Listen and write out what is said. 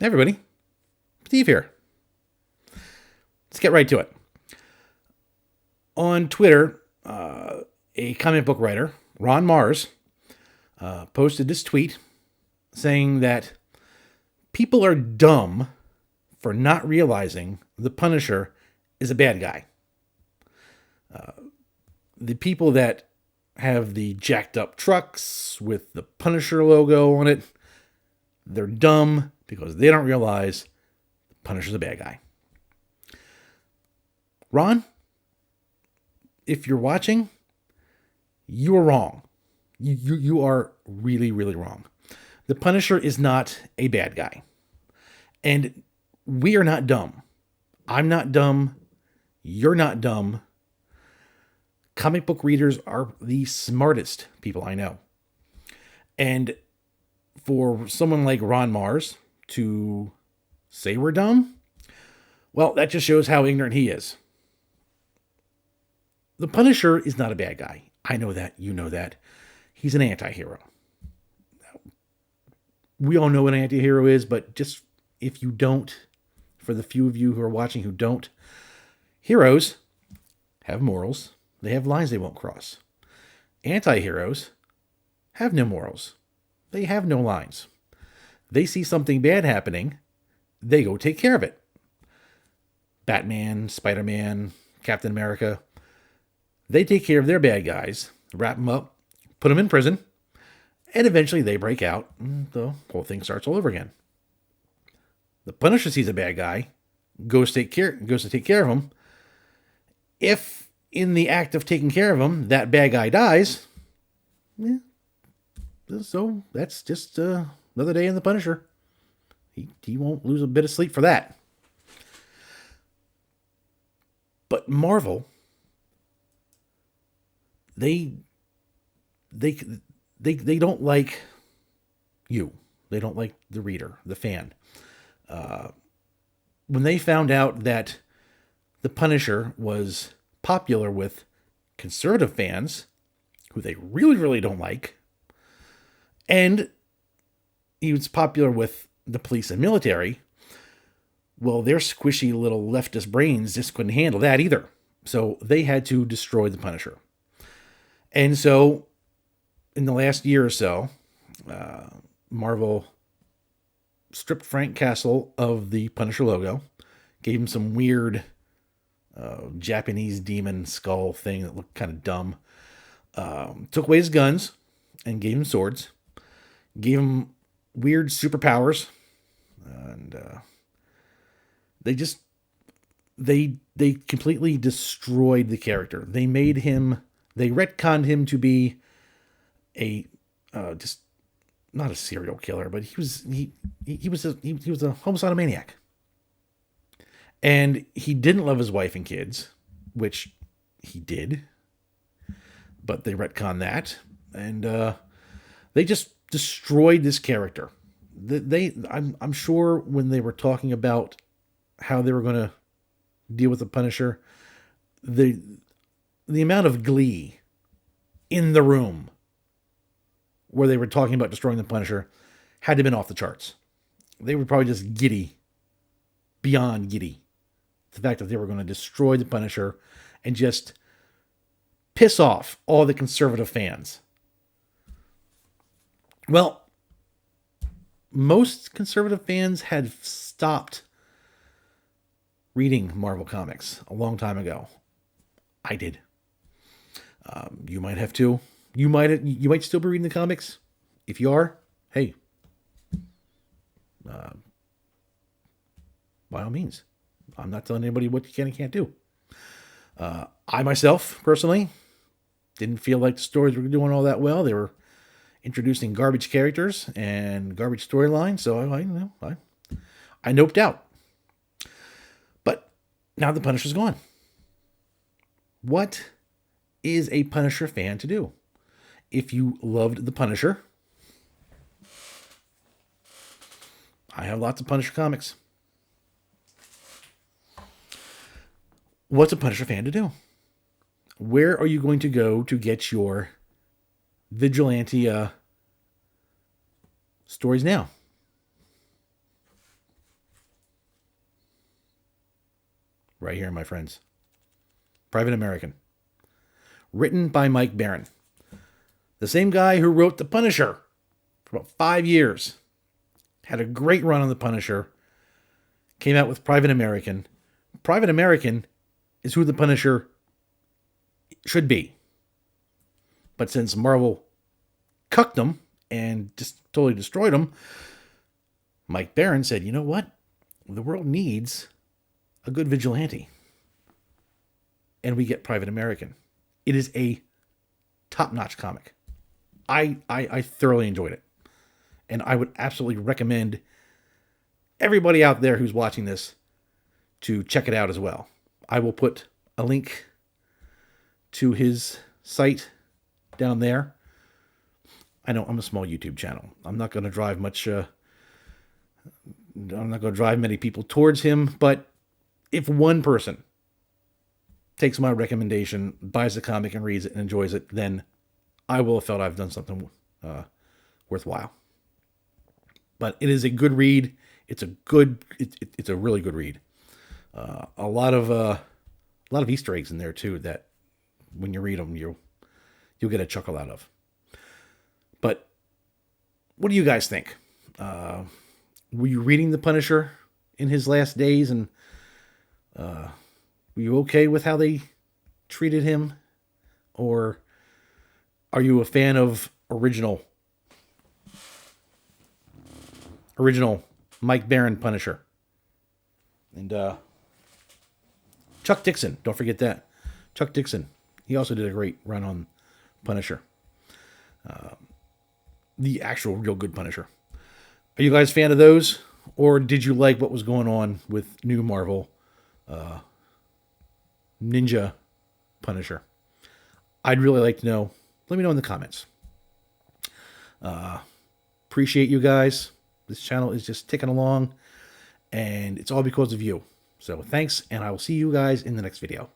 Hey everybody, Steve here. Let's get right to it. On Twitter, a comic book writer, Ron Mars, posted this tweet saying that people are dumb for not realizing the Punisher is a bad guy. The people that have the jacked up trucks with the Punisher logo on it, they're dumb because they don't realize the Punisher's a bad guy. Ron, if you're watching, you are wrong. You are really, really wrong. The Punisher is not a bad guy. And we are not dumb. I'm not dumb. You're not dumb. Comic book readers are the smartest people I know. And for someone like Ron Mars to say we're dumb, well, that just shows how ignorant he is. The Punisher is not a bad guy. I know that. You know that. He's an anti-hero. We all know what an anti-hero is, but just if you don't, for the few of you who are watching who don't, heroes have morals. They have lines they won't cross. Anti-heroes have no morals. They have no lines. They see something bad happening, they go take care of it. Batman, Spider-Man, Captain America, they take care of their bad guys, wrap them up, put them in prison, and eventually they break out, and the whole thing starts all over again. The Punisher sees a bad guy, goes to take care of him. If in the act of taking care of him, that bad guy dies, so that's just another day in the Punisher. He won't lose a bit of sleep for that. But Marvel, they don't like you. They don't like the reader, the fan. When they found out that the Punisher was popular with conservative fans, who they really, really don't like, and he was popular with the police and military, well, their squishy little leftist brains just couldn't handle that either. So they had to destroy the Punisher. And so, in the last year or so, Marvel stripped Frank Castle of the Punisher logo, gave him some weird Japanese demon skull thing that looked kind of dumb, took away his guns and gave him swords, gave him weird superpowers, and they completely destroyed the character. They retconned him to be a just not a serial killer, but he was a homicidal maniac. And he didn't love his wife and kids, which he did, but they retconned that, and they just destroyed this character. I'm sure when they were talking about how they were going to deal with the Punisher, the amount of glee in the room where they were talking about destroying the Punisher had to have been off the charts. They were probably just giddy, beyond giddy. The fact that they were going to destroy the Punisher and just piss off all the conservative fans. Well, most conservative fans had stopped reading Marvel Comics a long time ago. I did. You might have too. You might still be reading the comics. If you are, hey, by all means. I'm not telling anybody what you can and can't do. I myself, personally, didn't feel like the stories were doing all that well. They were introducing garbage characters and garbage storylines, so I noped out. But now the Punisher's gone. What is a Punisher fan to do? If you loved the Punisher, I have lots of Punisher comics. What's a Punisher fan to do? Where are you going to go to get your vigilante stories now? right here, my friends. Private American. Written by Mike Baron. The same guy who wrote The Punisher for about 5 years. Had a great run on The Punisher. Came out with Private American. Private American is who The Punisher should be. But since Marvel cucked him and just totally destroyed him, Mike Baron said, you know what? The world needs a good vigilante. And we get Private American. It is a top-notch comic. I thoroughly enjoyed it. And I would absolutely recommend everybody out there who's watching this to check it out as well. I will put a link to his site down there. I know I'm a small YouTube channel. I'm not going to drive much... I'm not going to drive many people towards him, but if one person takes my recommendation, buys the comic and reads it and enjoys it, then I will have felt I've done something worthwhile. But it is a good read. It's a really good read. A lot of Easter eggs in there too that when you read them you'll get a chuckle out of. But what do you guys think? Were you reading The Punisher in his last days, and were you okay with how they treated him? Or are you a fan of original Mike Baron Punisher? And Chuck Dixon, don't forget that. Chuck Dixon, he also did a great run on Punisher. The actual real good Punisher. Are you guys a fan of those? Or did you like what was going on with new Marvel Ninja Punisher? I'd really like to know. Let me know in the comments. Appreciate you guys. This channel is just ticking along, and it's all because of you. So thanks, and I will see you guys in the next video.